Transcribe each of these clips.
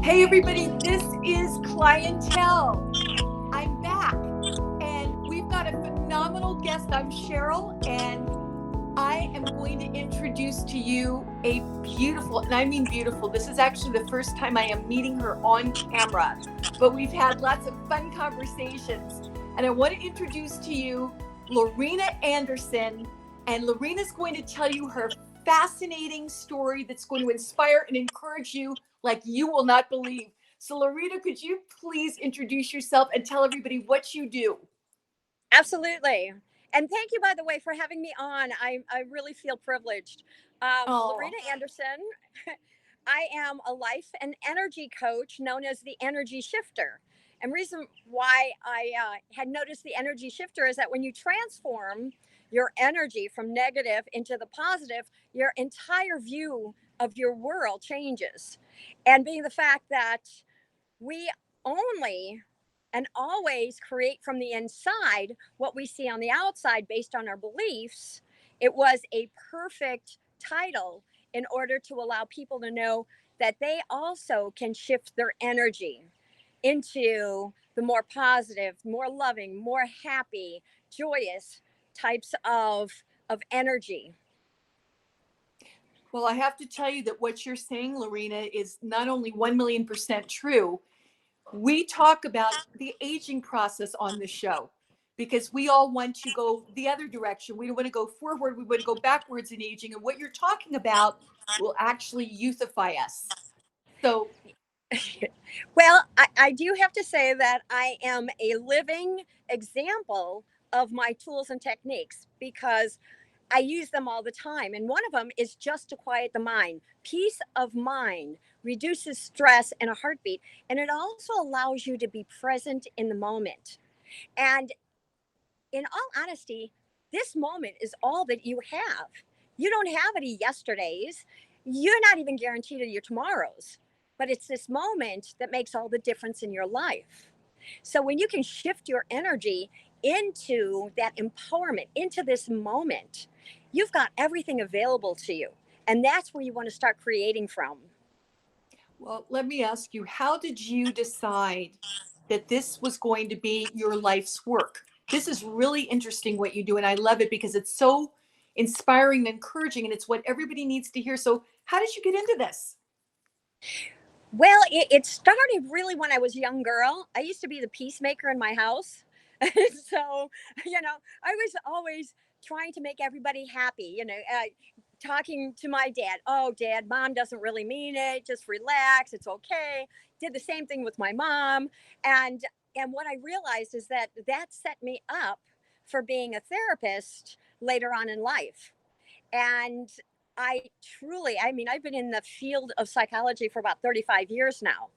Hey everybody, this is Clientele. I'm back and we've got a phenomenal guest. I'm Sheryl and I am going to introduce to you a beautiful, and I mean beautiful, this is actually the first time I am meeting her on camera, but we've had lots of fun conversations. And I want to introduce to you Laurina Anderson, and Lorena's going to tell you her fascinating story that's going to inspire and encourage you like you will not believe. So Lorena, could you please introduce yourself and tell everybody what you do? Absolutely. And thank you, by the way, for having me on. I really feel privileged. Oh, Laurina Anderson, I am a life and energy coach known as the energy shifter. And reason why I had noticed the energy shifter is that when you transform your energy from negative into the positive, your entire view of your world changes. And being the fact that we only and always create from the inside what we see on the outside based on our beliefs, it was a perfect title in order to allow people to know that they also can shift their energy into the more positive, more loving, more happy, joyous types of energy. well, I have to tell you that what you're saying, Lorena, is not only 1,000,000% true. We talk about the aging process on the show because we all want to go the other direction. We don't want to go forward. We want to go backwards in aging. And what you're talking about will actually youthify us. So, Well, I do have to say that I am a living example of my tools and techniques because I use them all the time. And one of them is just to quiet the mind. Peace of mind reduces stress and a heartbeat. And it also allows you to be present in the moment. And in all honesty, this moment is all that you have. You don't have any yesterdays. You're not even guaranteed of your tomorrows. But it's this moment that makes all the difference in your life. So when you can shift your energy into that empowerment, into this moment, you've got everything available to you. And that's where you want to start creating from. well, let me ask you, how did you decide that this was going to be your life's work? This is really interesting what you do. And I love it because it's so inspiring and encouraging, and it's what everybody needs to hear. So, how did you get into this? Well, it started really when I was a young girl. I used to be the peacemaker in my house. So, I was always trying to make everybody happy, talking to my dad. Oh, dad, mom doesn't really mean it. Just relax. It's okay. Did the same thing with my mom. And, and what I realized is that that set me up for being a therapist later on in life. And I mean, I've been in the field of psychology for about 35 years now.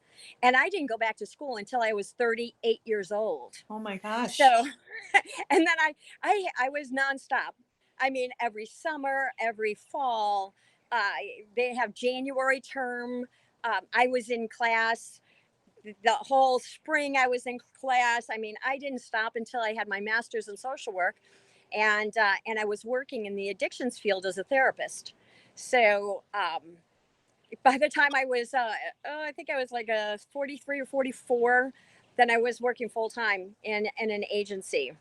And I didn't go back to school until I was 38 years old. Oh my gosh. So, and then I was nonstop. I mean, every summer, every fall, uh, they have January term. I was in class the whole spring. I was in class. I mean, I didn't stop until I had my master's in social work, and I was working in the addictions field as a therapist. So by the time I was, I think I was like a 43 or 44, then I was working full time in an agency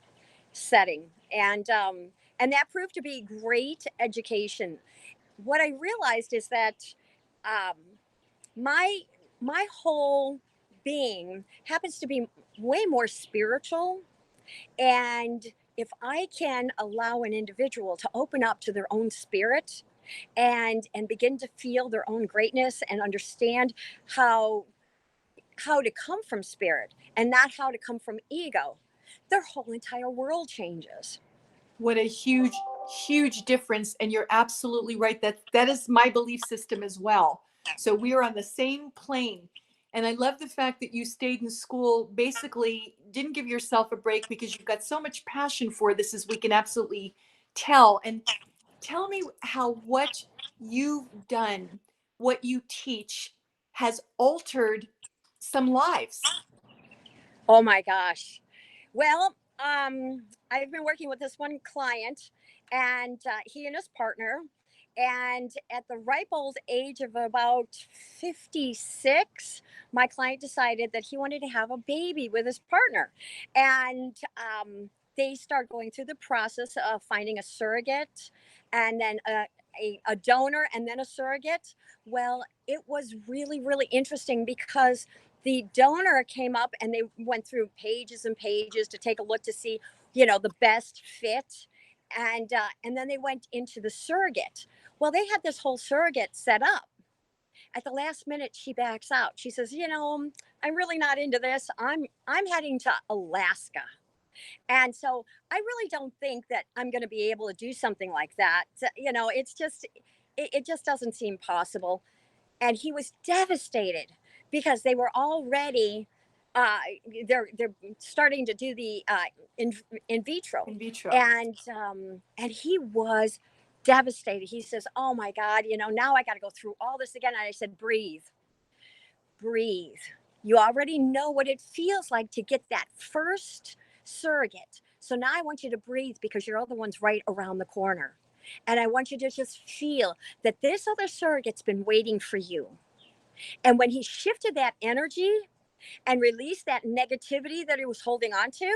setting, and that proved to be great education. What I realized is that um, my my whole being happens to be way more spiritual, and if I can allow an individual to open up to their own spirit and begin to feel their own greatness and understand how how to come from spirit and not how to come from ego, their whole entire world changes. What a huge difference. And you're absolutely right. That is my belief system as well. So we are on the same plane. And I love the fact that you stayed in school, basically didn't give yourself a break because you've got so much passion for this, as we can absolutely tell. And tell me how what you've done, what you teach, has altered some lives. Oh my gosh. Well, I've been working with this one client, and he and his partner. And at the ripe old age of about 56, my client decided that he wanted to have a baby with his partner. And they start going through the process of finding a surrogate and then a donor and then a surrogate. Well, it was really, really interesting because the donor came up and they went through pages and pages to take a look to see, the best fit. And then they went into the surrogate. Well, they had this whole surrogate set up. At the last minute, she backs out. She says, I'm really not into this. I'm heading to Alaska. And so I really don't think that I'm going to be able to do something like that. It's just it just doesn't seem possible. And he was devastated because they were already uh, they're starting to do the in vitro, In vitro. and he was devastated. He says, "Oh my God, now I got to go through all this again." And I said, "Breathe, breathe. You already know what it feels like to get that first surrogate. So now I want you to breathe because your other one's right around the corner." And I want you to just feel that this other surrogate's been waiting for you. And when he shifted that energy and released that negativity that he was holding on to,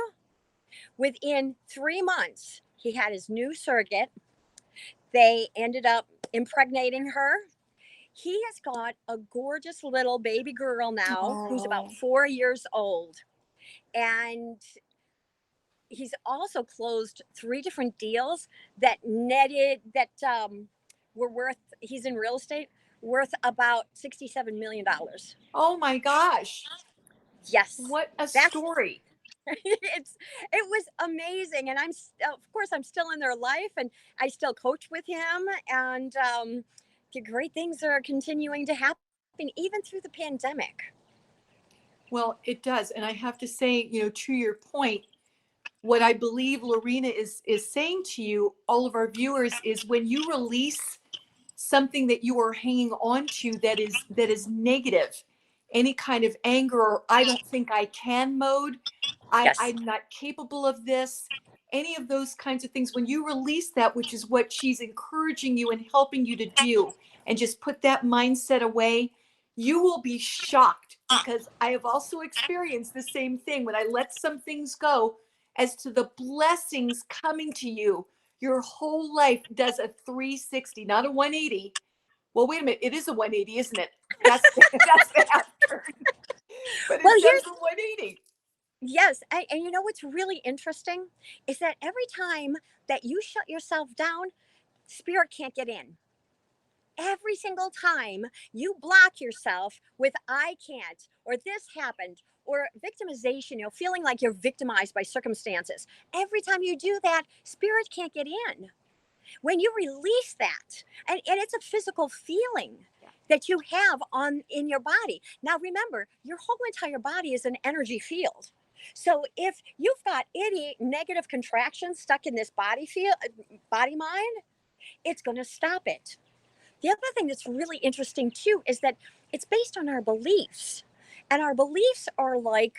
within 3 months, he had his new surrogate. They ended up impregnating her. He has got a gorgeous little baby girl now who's about Oh, 4 years old. And he's also closed 3 different deals that netted, that were worth, he's in real estate, worth about $67 million. oh my gosh. Yes, What a that's story. it was amazing. And of course I'm still in their life and I still coach with him. And the great things are continuing to happen even through the pandemic. Well, it does. And I have to say, to your point, what I believe Lorena is saying to you, all of our viewers, is when you release something that you are hanging on to that is negative, any kind of anger or I don't think I can mode, Yes. I'm not capable of this, any of those kinds of things, when you release that, which is what she's encouraging you and helping you to do, and just put that mindset away, you will be shocked, because I have also experienced the same thing when I let some things go, as to the blessings coming to you. Your whole life does a 360, not a 180. Well, wait a minute. It is a 180, isn't it? That's the half turn, but Well, it does here's a 180. yes, and what's really interesting is that every time that you shut yourself down, spirit can't get in. Every single time you block yourself with "I can't" or "this happened" or victimization, feeling like you're victimized by circumstances. Every time you do that, spirit can't get in. When you release that, and it's a physical feeling Yeah. that you have on in your body. Now remember, your whole entire body is an energy field. So if you've got any negative contractions stuck in this body field, body mind, it's going to stop it. The other thing that's really interesting too is that it's based on our beliefs. And our beliefs are like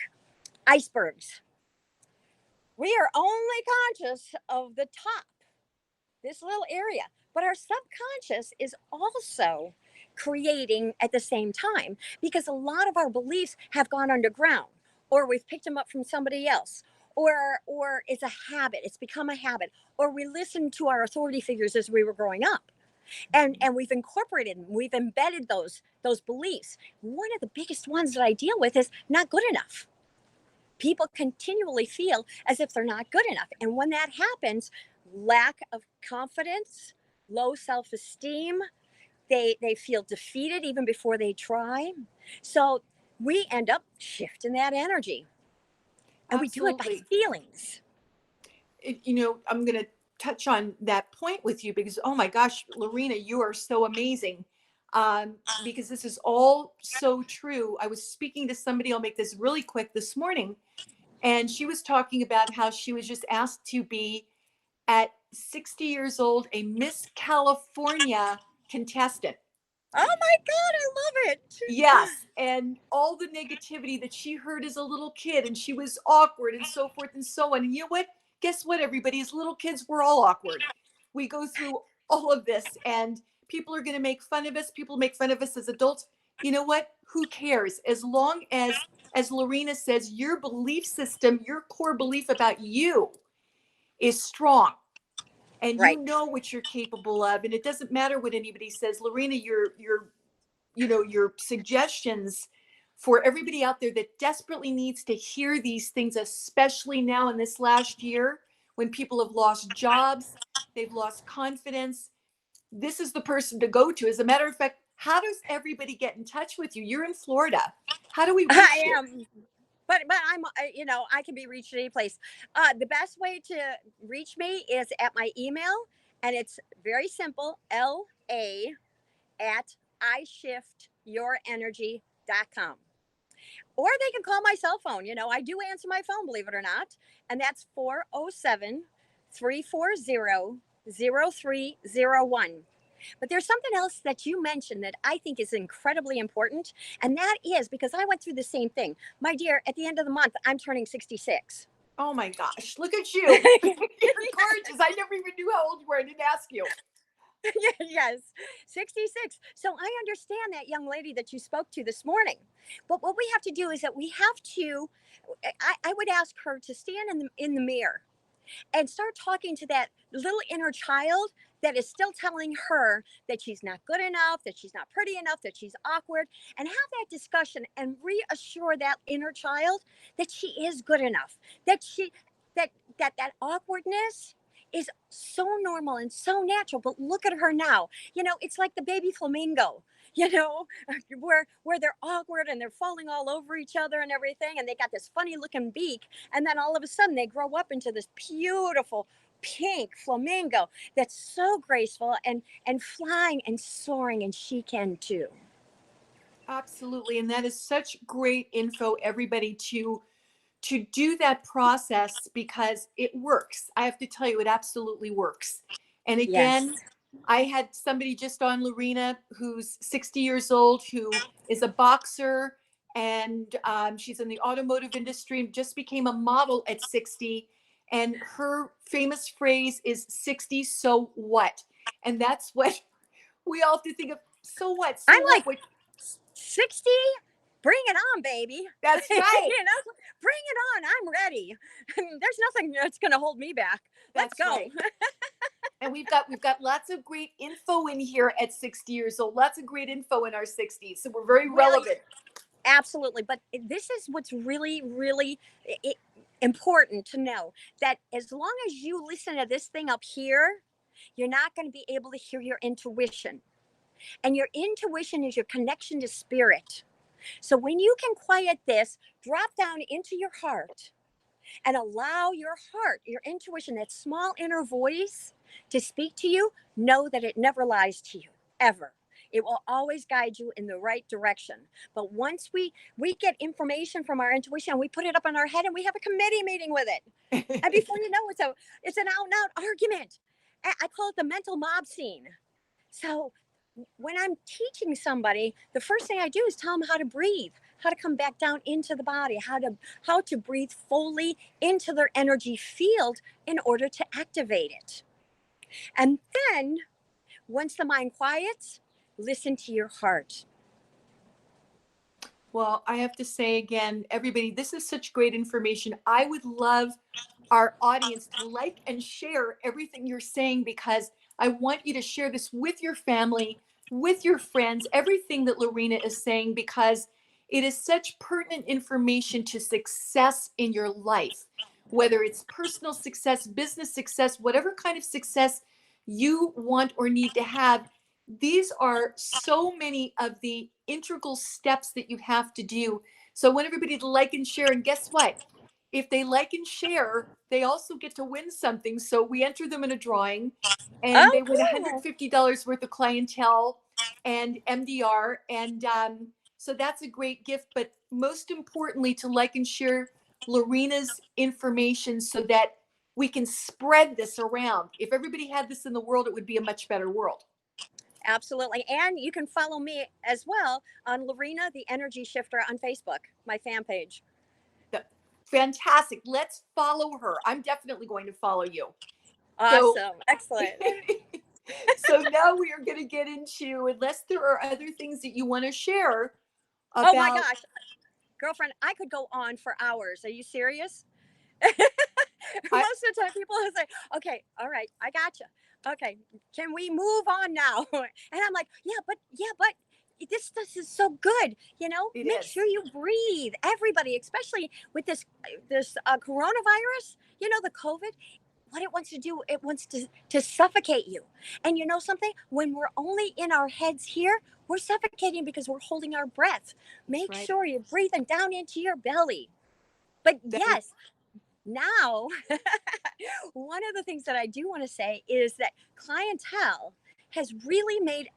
icebergs. We are only conscious of the top, this little area. But our subconscious is also creating at the same time because a lot of our beliefs have gone underground, or we've picked them up from somebody else, or it's a habit, it's become a habit, or we listened to our authority figures as we were growing up. And we've incorporated them, we've embedded those beliefs. One of the biggest ones that I deal with is not good enough. People continually feel as if they're not good enough. And when that happens, lack of confidence, low self-esteem, they feel defeated even before they try. So we end up shifting that energy, and we do it by Absolutely. feelings. I'm going to touch on that point with you because, oh my gosh, Lorena, you are so amazing. Because this is all so true. I was speaking to somebody, I'll make this really quick, this morning, and she was talking about how she was just asked to be, at 60 years old, a Miss California contestant. Oh my God, I love it. Yes, and all the negativity that she heard as a little kid, and she was awkward and so forth and so on. And you know what? Guess what, everybody? As little kids, we're all awkward. We go through all of this. And People are going to make fun of us. People make fun of us as adults. You know what? Who cares? As long as Lorena says, your belief system, your core belief about you is strong, and Right. you know what you're capable of, and it doesn't matter what anybody says. Lorena, your suggestions for everybody out there that desperately needs to hear these things, especially now in this last year when people have lost jobs, they've lost confidence. This is the person to go to. As a matter of fact, how does everybody get in touch with you? You're in Florida. How do we reach I you? am. But I'm, I can be reached at any place. The best way to reach me is at my email, and it's very simple: LA at ishiftyourenergy.com. Or they can call my cell phone. I do answer my phone, believe it or not. And that's 407 340 0301. But there's something else that you mentioned that I think is incredibly important. And that is because I went through the same thing. My dear, at the end of the month, I'm turning 66. Oh my gosh, look at you. You're gorgeous. I never even knew how old you were. I didn't ask you. Yes, 66. So I understand that young lady that you spoke to this morning. But what we have to do is that we have to, I would ask her to stand in the mirror and start talking to that little inner child that is still telling her that she's not good enough, that she's not pretty enough, that she's awkward, and have that discussion and reassure that inner child that she is good enough, that she that that awkwardness is so normal and so natural. But look at her now. It's like the baby flamingo, you know, where they're awkward and they're falling all over each other and everything, and they got this funny looking beak, and then all of a sudden they grow up into this beautiful pink flamingo that's so graceful and flying and soaring, and she can too. Absolutely. And that is such great info, everybody, to do that process, because it works. I have to tell you, it absolutely works. And Yes. again, I had somebody just on, Lorena, who's 60 years old, who is a boxer, and she's in the automotive industry and just became a model at 60. And her famous phrase is 60, so what? And that's what we all have to think of. So what? So I'm what? like 60. Bring it on, baby. That's right. Bring it on. I'm ready. There's nothing that's going to hold me back. Let's That's go. right. And we've got lots of great info in here at 60 years old. Lots of great info in our 60s. So we're very Really, relevant. absolutely. But this is what's really, really important to know, that as long as you listen to this thing up here, you're not going to be able to hear your intuition. And your intuition is your connection to spirit. So when you can quiet this, drop down into your heart and allow your heart, your intuition, that small inner voice to speak to you, know that it never lies to you, ever. It will always guide you in the right direction. But once we get information from our intuition, we put it up in our head and we have a committee meeting with it. And before you know it's an out and out argument. I call it the mental mob scene. So when I'm teaching somebody, the first thing I do is tell them how to breathe, how to come back down into the body, how to breathe fully into their energy field in order to activate it. And then once the mind quiets, listen to your heart. Well, I have to say again, everybody, this is such great information. I would love our audience to like and share everything you're saying, because I want you to share this with your family, with your friends, everything that Lorena is saying, because it is such pertinent information to success in your life, whether it's personal success, business success, whatever kind of success you want or need to have. These are so many of the integral steps that you have to do. So I want everybody to like and share. And guess what? If they like and share, they also get to win something. So we enter them in a drawing, and Oh, they win cool. $150 worth of clientele and MDR. And so that's a great gift. But most importantly, to like and share Lorena's information so that we can spread this around. If everybody had this in the world, it would be a much better world. Absolutely. And you can follow me as well on Lorena, the Energy Shifter, on Facebook, my fan page. Fantastic. Let's follow her. I'm definitely going to follow you. So Awesome. Excellent. So now we are going to get into, unless there are other things that you want to share Oh my about. gosh, girlfriend, I could go on for hours. Are you serious? I, Most of the time people will say, okay, all right, I gotcha. Okay, can we move on now? And I'm like, yeah, but this is so good. it Make is. sure you breathe. Everybody, especially with this coronavirus, the COVID, what it wants to do, it wants to suffocate you. And you know something? When we're only in our heads here, we're suffocating because we're holding our breath. That's Make right. sure you're breathing down into your belly. But That is, yes, now, one of the things that I do want to say is that clientele has really made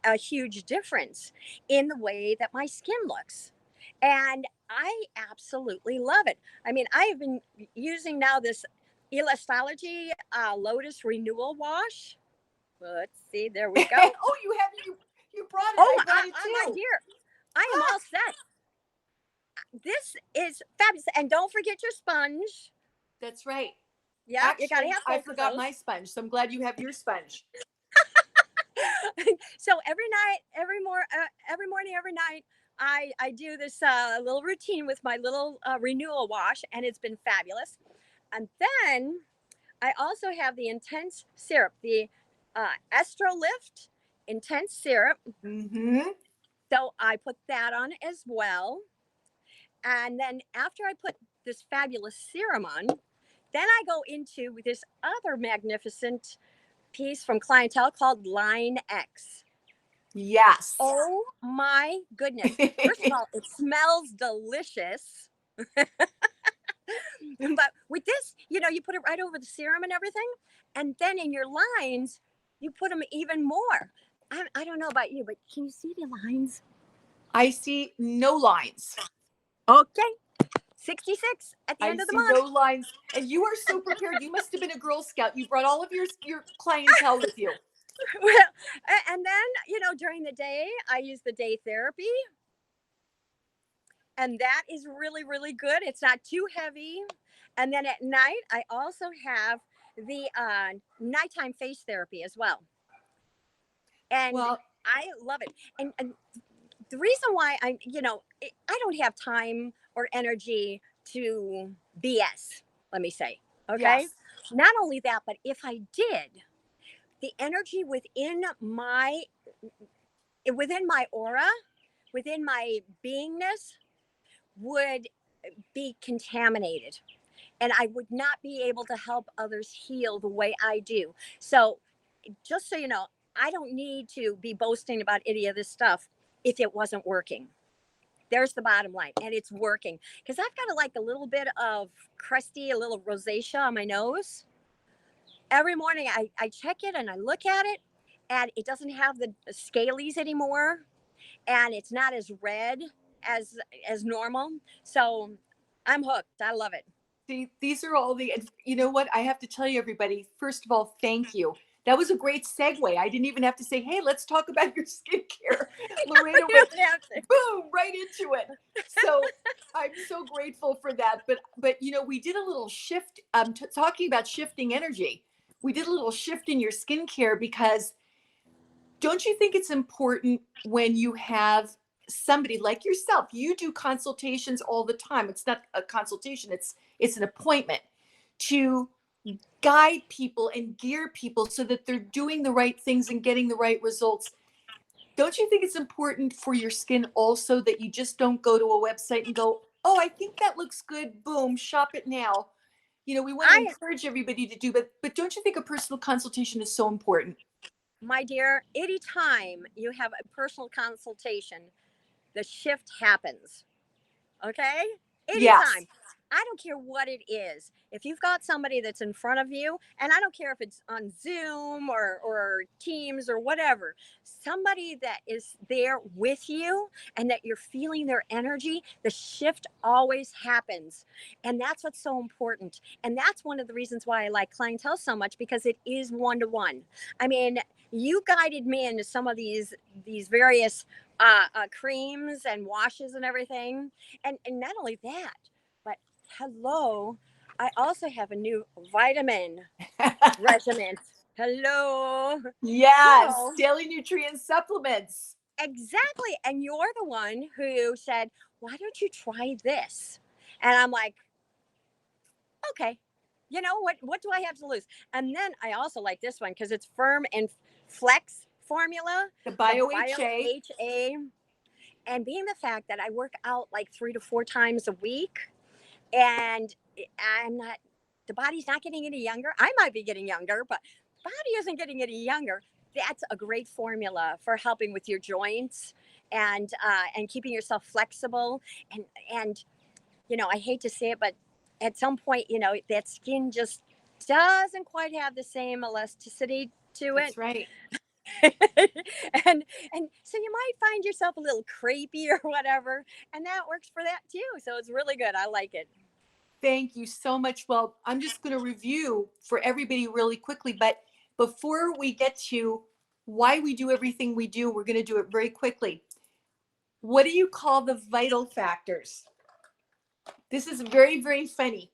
a huge difference in the way that my skin looks. And I absolutely love it. I mean, I have been using now this Elastology Lotus Renewal Wash. Let's see, there we go. oh, you brought it. Oh, I got it my too. dear, I am Ah, all set. This is fabulous. And don't forget your sponge. that's right. Yeah, you got to Actually, have I both of forgot my those. sponge, so I'm glad you have your sponge. So every night, every morning, every night, I do this little routine with my little renewal wash, and it's been fabulous. And then I also have the intense syrup, the Estro Lift intense syrup. Mm-hmm. So I put that on as well. And then after I put this fabulous serum on, then I go into this other magnificent piece from Clientele called Line X. Yes. Oh my goodness. First of all, it smells delicious. But with this, you put it right over the serum and everything. And then in your lines, you put them even more. I don't know about you, but can you see the lines? I see no lines. Okay. 66 at the I end of the see no month. lines. And you are so prepared. You must have been a Girl Scout. You brought all of your clientele with you. Well, and then, during the day, I use the day therapy. And that is really, really good. It's not too heavy. And then at night, I also have the nighttime face therapy as well. And Well, I love it. And the reason why I don't have time or energy to BS, let me say, okay? yes. Not only that, but if I did, the energy within my aura, within my beingness would be contaminated, and I would not be able to help others heal the way I do. So, just so you know, I don't need to be boasting about any of this stuff if it wasn't working. There's the bottom line, and it's working because I've got like a little bit of crusty, a little rosacea on my nose. Every morning I check it and I look at it, and it doesn't have the scalies anymore, and it's not as red as as normal. So I'm hooked. I love it. See, these are all the, you know what? I have to tell you, everybody, first of all, thank you. That was a great segue. I didn't even have to say, hey, let's talk about your skincare. Lorena You went don't have to. boom right into it. So I'm so grateful for that. But we did a little shift. Talking about shifting energy. We did a little shift in your skincare because don't you think it's important when you have somebody like yourself? You do consultations all the time. It's not a consultation, it's an appointment to guide people and gear people so that they're doing the right things and getting the right results. Don't you think it's important for your skin also that you just don't go to a website and go, oh, I think that looks good, boom, shop it now? We want to I, encourage everybody to do, but don't you think a personal consultation is so important? my dear, anytime you have a personal consultation, the shift happens. Okay? Yes. Anytime. I don't care what it is. If you've got somebody that's in front of you, and I don't care if it's on Zoom or Teams or whatever, somebody that is there with you and that you're feeling their energy, the shift always happens. And that's what's so important. And that's one of the reasons why I like clientele so much, because it is one to one. I mean, you guided me into some of these various creams and washes and everything, and not only that, but hello, I also have a new vitamin regimen. Hello. Yes, So daily nutrient supplements. exactly. And you're the one who said, why don't you try this? And I'm like, okay, you know what do I have to lose? And then I also like this one because it's firm and flex formula, The the Bio bio HA. HA. And being the fact that I work out like 3 to 4 times a week, and I'm not, the body's not getting any younger. I might be getting younger, but the body isn't getting any younger. That's a great formula for helping with your joints and keeping yourself flexible. And I hate to say it, but at some point, that skin just doesn't quite have the same elasticity to it. That's right. and so you might find yourself a little crepey or whatever, and that works for that too. So it's really good. I like it. Thank you so much. Well, I'm just going to review for everybody really quickly, but before we get to why we do everything we do, we're going to do it very quickly. What do you call the vital factors? This is very, very funny.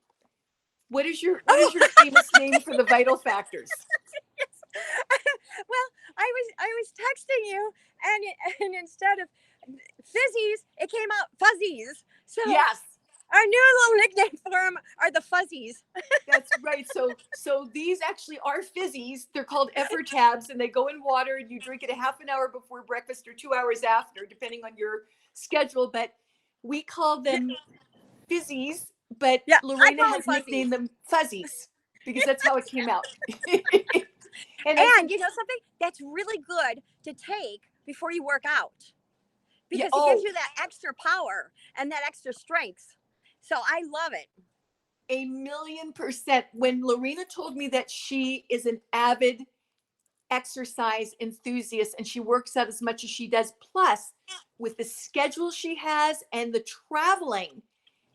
What is your famous name for the vital factors? Well, I was texting you, and instead of fizzies, it came out fuzzies. So Yes, our new little nickname for them are the fuzzies. that's right. So these actually are fizzies. They're called effort tabs, and they go in water, and you drink it a half an hour before breakfast or 2 hours after, depending on your schedule. But we call them fizzies, but Yeah, I Lorena call them has fuzzies. nicknamed them fuzzies because that's how it came out. And I And think, you know something that's really good to take before you work out yeah, because it gives oh, you that extra power and that extra strength. So I love it. 1,000,000%. When Lorena told me that she is an avid exercise enthusiast and she works out as much as she does, plus with the schedule she has and the traveling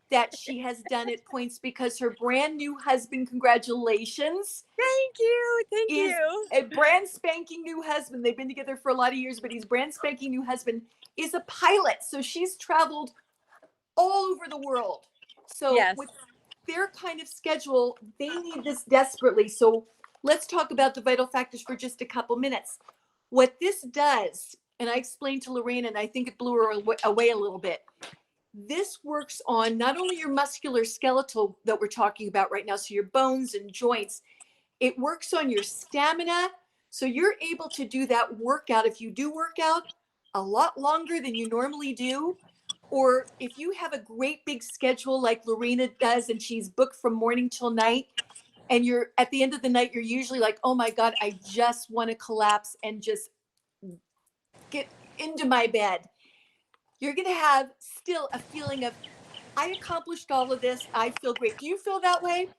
that she has done at points because her brand new husband, congratulations, Thank you. Thank is you. a brand spanking new husband. They've been together for a lot of years, but he's brand spanking new husband is a pilot. So she's traveled all over the world. So Yes. with their kind of schedule, they need this desperately. So let's talk about the vital factors for just a couple minutes. What this does, and I explained to Lorraine, and I think it blew her away a little bit. This works on not only your muscular skeletal that we're talking about right now, so your bones and joints, it works on your stamina. So you're able to do that workout if you do work out a lot longer than you normally do. Or if you have a great big schedule like Lorena does and she's booked from morning till night, and you're at the end of the night, you're usually like, oh my God, I just want to collapse and just get into my bed. You're going to have still a feeling of, I accomplished all of this. I feel great. Do you feel that way?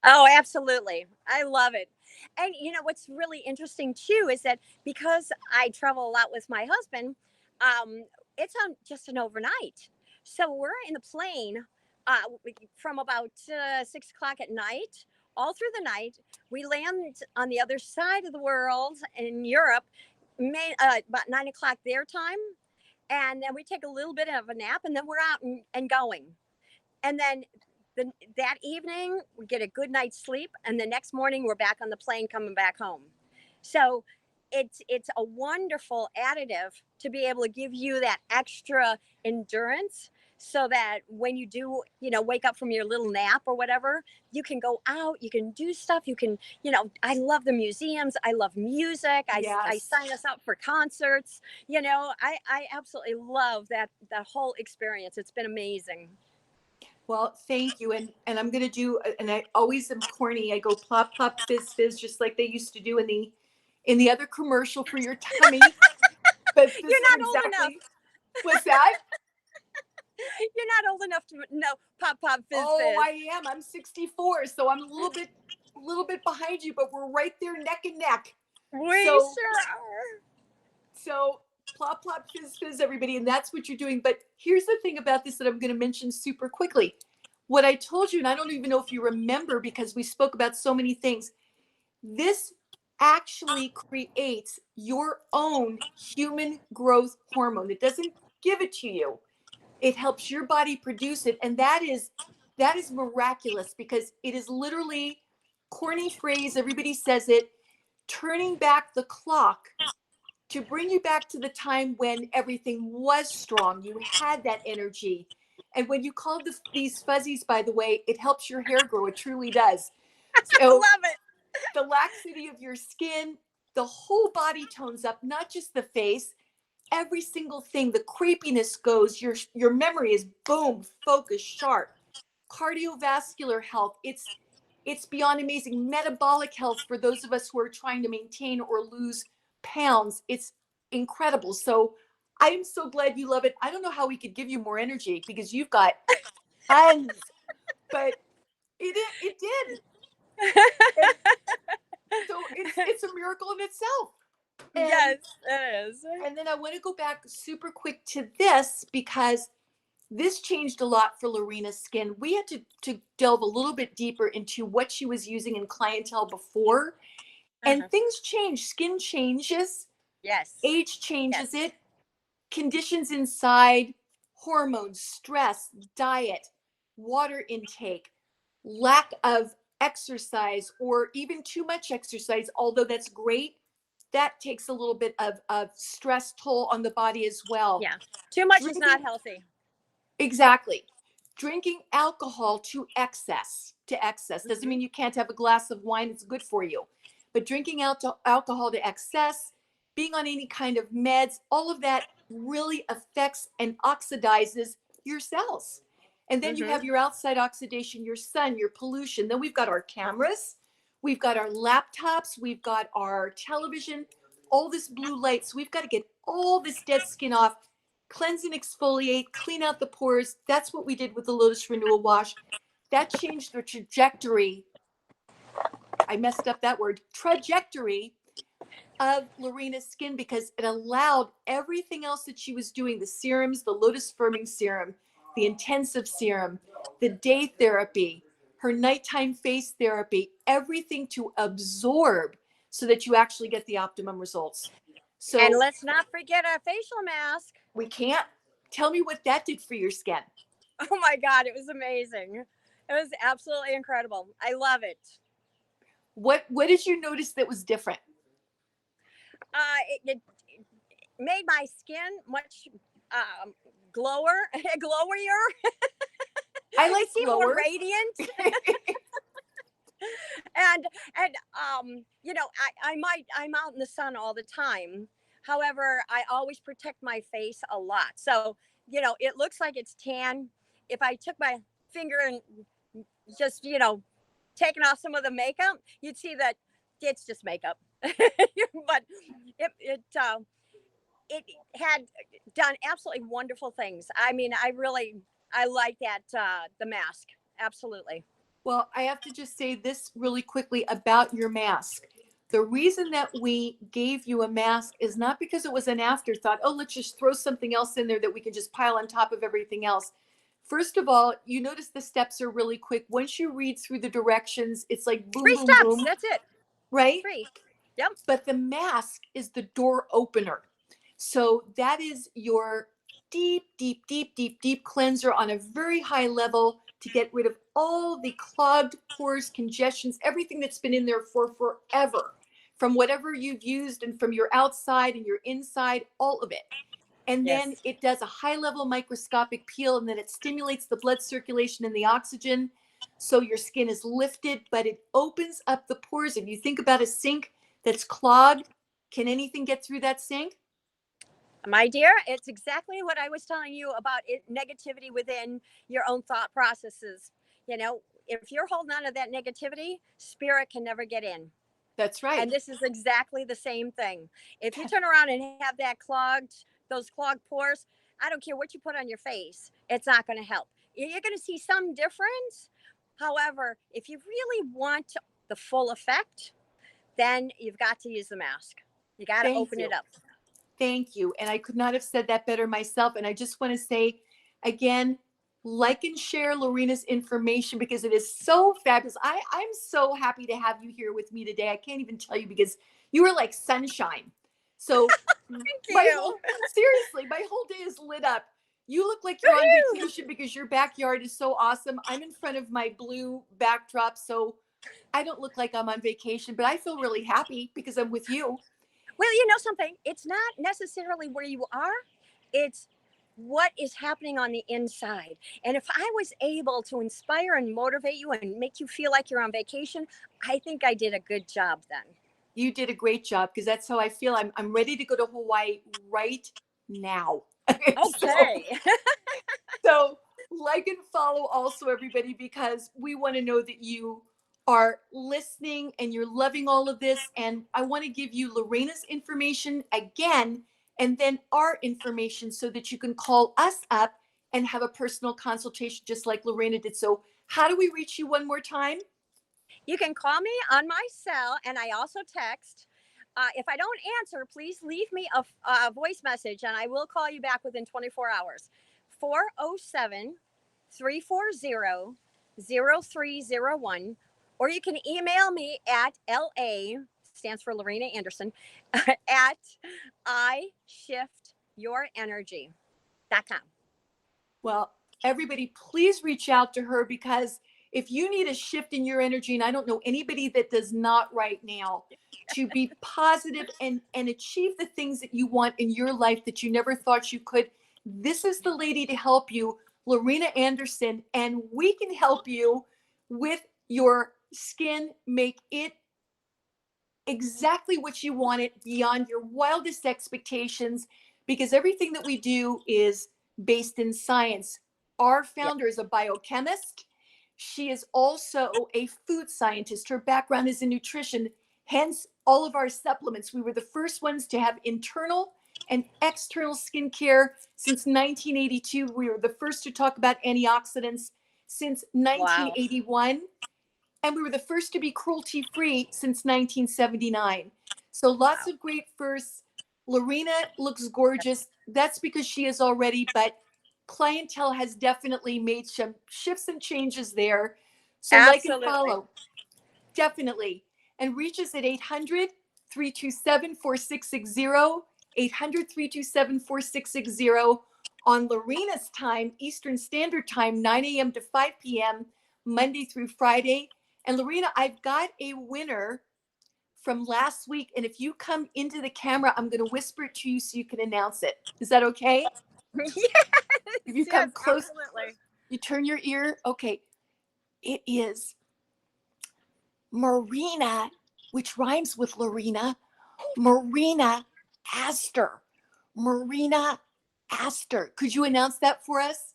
Oh, absolutely. I love it. And what's really interesting too is that because I travel a lot with my husband, um, it's on just an overnight. So we're in the plane from about 6 o'clock at night, all through the night. We land on the other side of the world in Europe, about 9 o'clock their time. And then we take a little bit of a nap, and then we're out and going. And then that evening we get a good night's sleep, and the next morning we're back on the plane coming back home. So it's a wonderful additive to be able to give you that extra endurance, so that when you do wake up from your little nap or whatever, you can go out, you can do stuff, you can I love the museums, I love music, I Yes. sign us up for concerts. I absolutely love that whole experience. It's been amazing. Well, thank you. And I'm gonna do, and I always am corny. I go plop plop fizz fizz, just like they used to do in the other commercial for your tummy. But this You're is not old enough. exactly what's that? You're not old enough to know pop pop fizz Oh, fizz. I am. I'm 64, so I'm a little bit behind you, but we're right there neck and neck. We So sure are. so plop plop fizz fizz, everybody, and that's what you're doing. But here's the thing about this that I'm going to mention super quickly. What I told you, and I don't even know if you remember because we spoke about so many things. This actually creates your own human growth hormone. It doesn't give it to you. It helps your body produce it, and that is miraculous because it is literally, corny phrase, everybody says it, turning back the clock to bring you back to the time when everything was strong. You had that energy. And when you call these fuzzies, by the way, it helps your hair grow. It truly does. I So love it. the laxity of your skin, the whole body tones up, not just the face. Every single thing, the creepiness goes. Your memory is boom, focused, sharp. Cardiovascular health, it's beyond amazing. Metabolic health for those of us who are trying to maintain or lose pounds, it's incredible. So I am so glad you love it. I don't know how we could give you more energy because you've got tons, but it did. And so it's a miracle in itself. And, yes, it is. and then I want to go back super quick to this because this changed a lot for Lorina's skin. We had to delve a little bit deeper into what she was using in clientele before. And things change. Skin changes. Yes. Age changes it. Conditions inside, hormones, stress, diet, water intake, lack of exercise, or even too much exercise, although that's great. That takes a little bit of stress toll on the body as well. Yeah. Too much is not healthy. Exactly. Drinking alcohol to excess doesn't mean you can't have a glass of wine. It's good for you. But drinking alcohol to excess, being on any kind of meds, all of that really affects and oxidizes your cells. And then you have your outside oxidation, your sun, your pollution. Then we've got our cameras, we've got our laptops, we've got our television, all this blue light. So we've got to get all this dead skin off. Cleanse and exfoliate, clean out the pores. That's what we did with the Lotus Renewal Wash. That changed the trajectory. I messed up that word. Trajectory of Lorina's skin because it allowed everything else that she was doing, the serums, the Lotus Firming Serum, the intensive serum, the day therapy, her nighttime face therapy, everything to absorb so that you actually get the optimum results. So, and let's not forget our facial mask. We can't. Tell me what that did for your skin. Oh my God, it was amazing. It was absolutely incredible. I love it. What did you notice that was different? It made my skin much glowier. I like more radiant. and you know, I'm out in the sun all the time. However, I always protect my face a lot. So, you know, it looks like it's tan. If I took my finger and just, you know, taken off some of the makeup, you'd see that it's just makeup. But it had done absolutely wonderful things. I mean, I like that the mask. Absolutely. Well, I have to just say this really quickly about your mask. The reason that we gave you a mask is not because it was an afterthought. Oh, let's just throw something else in there that we can just pile on top of everything else. First of all, you notice the steps are really quick. Once you read through the directions, it's like boom, 3 boom, steps. boom. That's it. Right? 3. Yep. But the mask is the door opener. So that is your deep, deep, deep, deep, deep cleanser on a very high level to get rid of all the clogged pores, congestions, everything that's been in there for forever, from whatever you've used and from your outside and your inside, all of it. And then it does a high level microscopic peel, and then it stimulates the blood circulation and the oxygen. So your skin is lifted, but it opens up the pores. If you think about a sink that's clogged, can anything get through that sink? My dear, it's exactly what I was telling you about negativity within your own thought processes. You know, if you're holding on to that negativity, spirit can never get in. That's right. And this is exactly the same thing. If you turn around and have those clogged pores, I don't care what you put on your face, it's not going to help. You're going to see some difference. However, if you really want the full effect, then you've got to use the mask. You got to open it up. Thank you. And I could not have said that better myself. And I just want to say again, like and share Lorina's information because it is so fabulous. I'm so happy to have you here with me today. I can't even tell you because you are like sunshine. So Thank you. Seriously, my whole day is lit up. You look like you're on vacation because your backyard is so awesome. I'm in front of my blue backdrop. So I don't look like I'm on vacation, but I feel really happy because I'm with you. Well, you know something? It's not necessarily where you are, it's what is happening on the inside. And if I was able to inspire and motivate you and make you feel like you're on vacation, I think I did a good job then. You did a great job because that's how I feel. I'm ready to go to Hawaii right now. so, Okay. so like and follow also everybody because we want to know that you are listening and you're loving all of this. And I want to give you Lorena's information again and then our information so that you can call us up and have a personal consultation just like Lorena did. So how do we reach you one more time? You can call me on my cell and I also text. If I don't answer, please leave me a voice message and I will call you back within 24 hours. 407 340 0301. Or you can email me at LA, stands for Laurina Anderson, at ishiftyourenergy.com. Well, everybody, please reach out to her because if you need a shift in your energy, and I don't know anybody that does not right now, to be positive and achieve the things that you want in your life that you never thought you could, this is the lady to help you, Laurina Anderson, and we can help you with your skin, make it exactly what you want it beyond your wildest expectations because everything that we do is based in science. Our Yeah. founder is a biochemist. She is also a food scientist. Her background is in nutrition, hence all of our supplements. We were the first ones to have internal and external skincare since 1982. We were the first to talk about antioxidants since Wow. 1981. And we were the first to be cruelty-free since 1979. So lots Wow. of great firsts. Lorena looks gorgeous. That's because she is already, but clientele has definitely made some shifts and changes there. So like and Absolutely. follow, definitely. And reach us at 800-327-4660, 800-327-4660 on Lorena's time, Eastern Standard Time, 9 a.m. to 5 p.m., Monday through Friday. And Lorena, I've got a winner from last week. And if you come into the camera, I'm going to whisper it to you so you can announce it. Is that okay? Yes, If you yes, come close, absolutely. you turn your ear. Okay. It is Marina, which rhymes with Lorena, Marina Astor. Marina Astor. Could you announce that for us?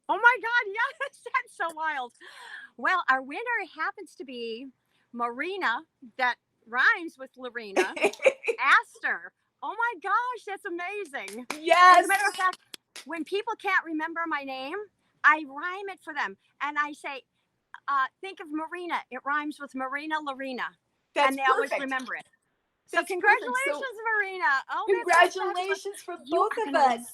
Oh my God, yes, that's so wild. Well, our winner happens to be Marina, that rhymes with Lorena, Astor. Oh my gosh, that's amazing. As Yes. a matter of fact, when people can't remember my name, I rhyme it for them. And I say, think of Marina. It rhymes with Marina Lorena. That's And they always perfect. remember it. So That's congratulations, perfect. So Marina. Oh, that's so fabulous. congratulations from You both are of going to us.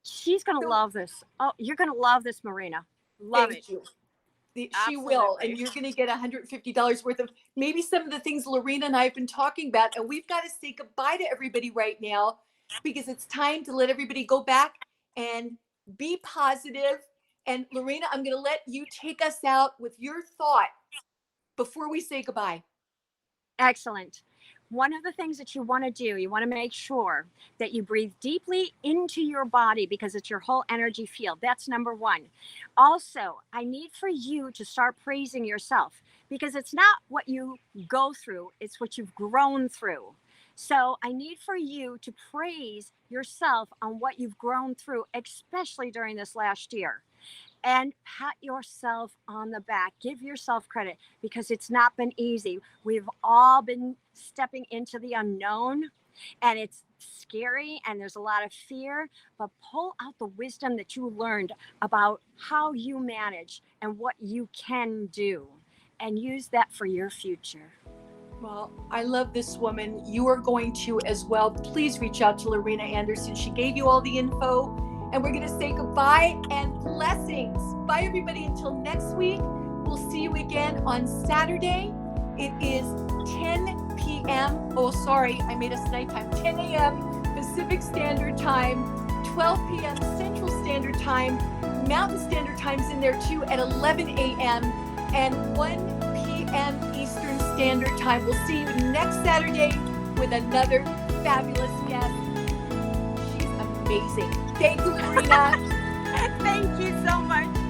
She's going to So love this. Oh, you're going to love this, Marina. Love it. thank you. She will, and Absolutely. you're going to get $150 worth of maybe some of the things Lorena and I have been talking about. And we've got to say goodbye to everybody right now because it's time to let everybody go back and be positive. And Lorena, I'm going to let you take us out with your thought before we say goodbye. Excellent. One of the things that you want to do, you want to make sure that you breathe deeply into your body because it's your whole energy field. That's number one. Also, I need for you to start praising yourself because it's not what you go through, it's what you've grown through. So I need for you to praise yourself on what you've grown through, especially during this last year, and pat yourself on the back. Give yourself credit because it's not been easy. We've all been stepping into the unknown and it's scary and there's a lot of fear, but pull out the wisdom that you learned about how you manage and what you can do and use that for your future. Well, I love this woman. You are going to as well. Please reach out to Lorena Anderson. She gave you all the info. And we're going to say goodbye and blessings. Bye, everybody. Until next week, we'll see you again on Saturday. It is 10 p.m. Oh, sorry, I made us nighttime. 10 a.m. Pacific Standard Time, 12 p.m. Central Standard Time. Mountain Standard Time's in there too at 11 a.m. and 1 p.m. p.m. Eastern Standard Time. We'll see you next Saturday with another fabulous guest. She's amazing. Thank you, Lorena. Thank you so much.